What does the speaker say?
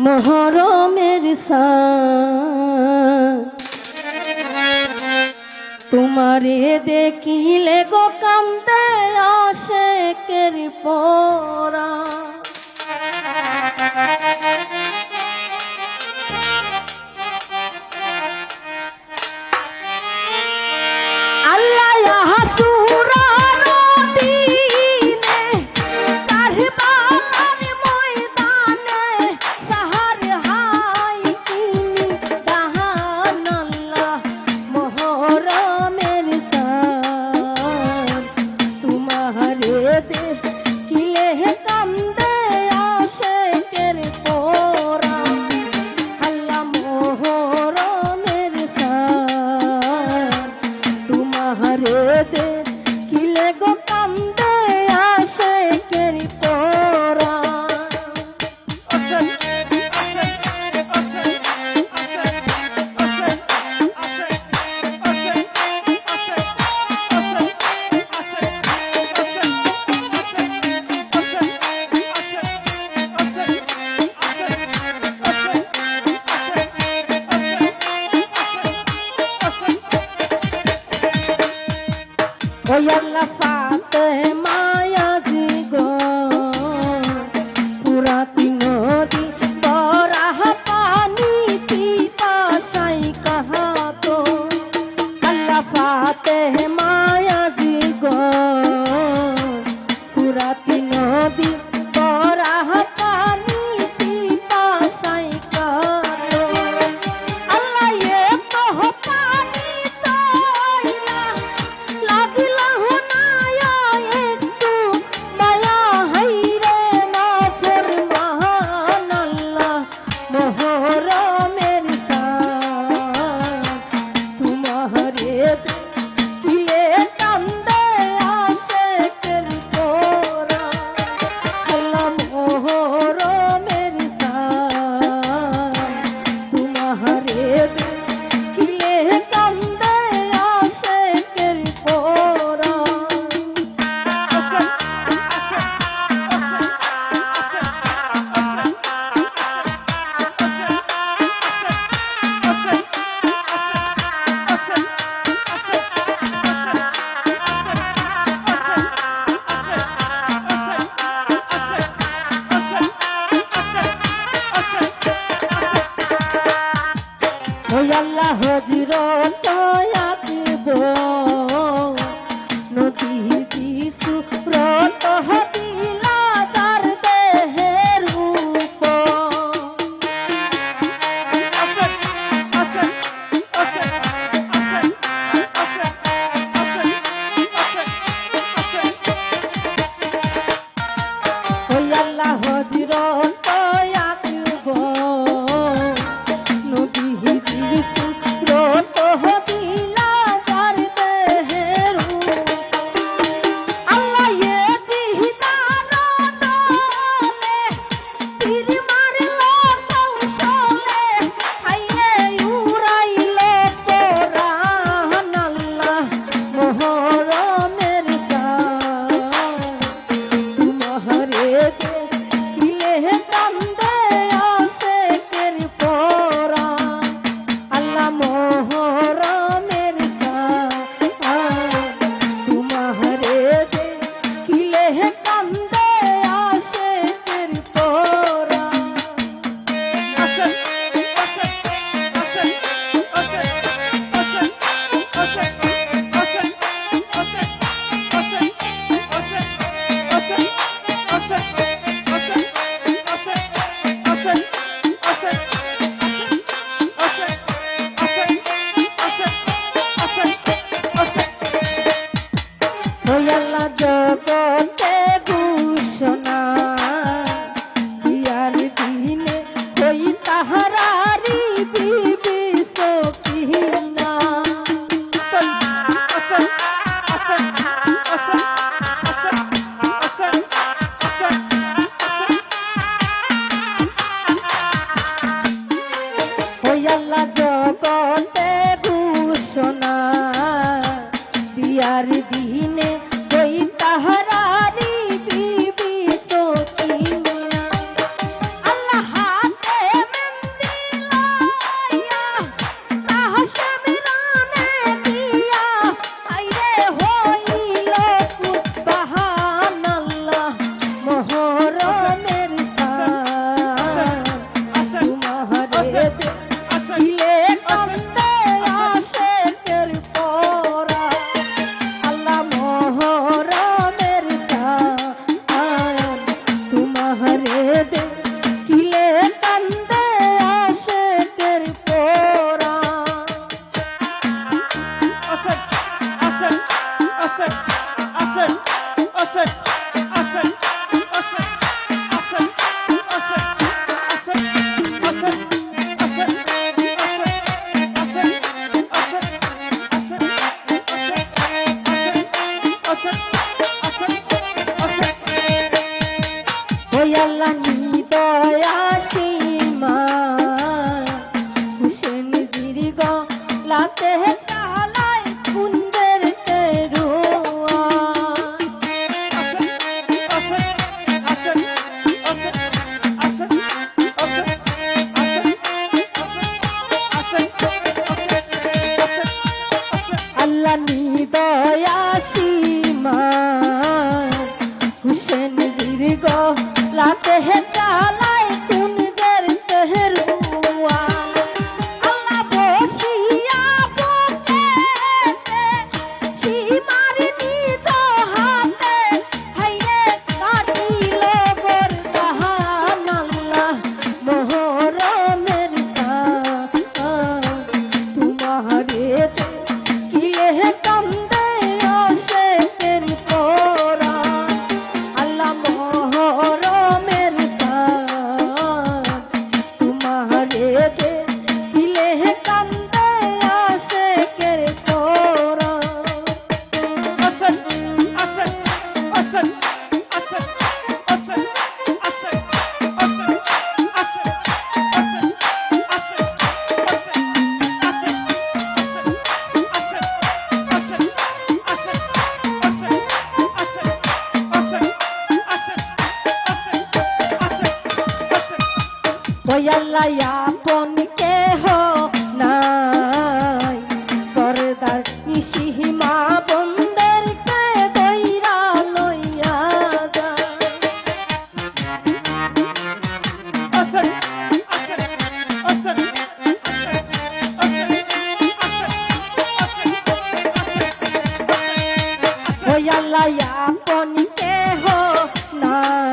মহরমের তোমারে দেখিলে গো কান্দে আশেকের পরা ওই আল্লাহ ফাতেমা আজিগো পুরাতি নদী বরাহ পানি পিপাসাই কাহাতো আল্লাহ ফাতেমা আজিগো পুরাতি নদী বরাহ পানি পিপাসাই কাহাতো আল্লাহ এ তো পানি তোইলা লাগিলা হুনায়া একটু মায়া হাইরে না ফরমান আল্লাহ মোহরমের সাথ তোমারে দিলে কান্দে আশেকের পোরা আল্লাহ মোহরমের সাথ তোমারে দিলে কান্দে আশেকের পোরা ওই আল্লাহ হজরত আকিব নদী সুরত হদিলা তার দেহের ওই আল্লাহ হজরত আকিব নদী সুরত হদিলা তার দেহের আল্লাহ এ জিহিদানো দলে তীর মারলো কৌশলে হাইয়ে উড়াইলো কোরআন আল্লাহ মোহরমের সাথ তোমারে দিলে কান্দে আশেকের পোরা আল্লাহ মোহরমের সাথ তোমারে দিলে কান্দে আশেকের পোরা ওই আল্লাহ জগতে ঘোষণা দিয়ার দিনে ওই তাহারারি বিবি সকিনা ওই আল্লাহ জগতে ঘোষণা দিয়ার দিনে ওই তাহারারি বিবি সকিনা আল্লাহ হাতে ওই আল্লাহ নিদয়া সীমা হুসেন দীর্ঘ লাতে চালায় কুন্দের তেরুয়া আল্লাহ নিদয়া সীমা হুসেন দীর্ঘ লাতে চালায় কুনজের তেহরুয়া আল্লাহ বসিয়া বকেতে সীমার নিজ হাতে হাইরে কাটিল বরদান আল্লাহ মোহরমের তোমারে কিলে কান্দে আশেকের পোরা আল্লাহ মোহরমের তোমারে কিলে কান্দে আশেকের পোরা ওই আল্লাহ আপন কেহ নাই পর্দার নিশিমা বন্দেরকে দইরা লইয়া যায় ওই আল্লাহ আপন কেহ নাই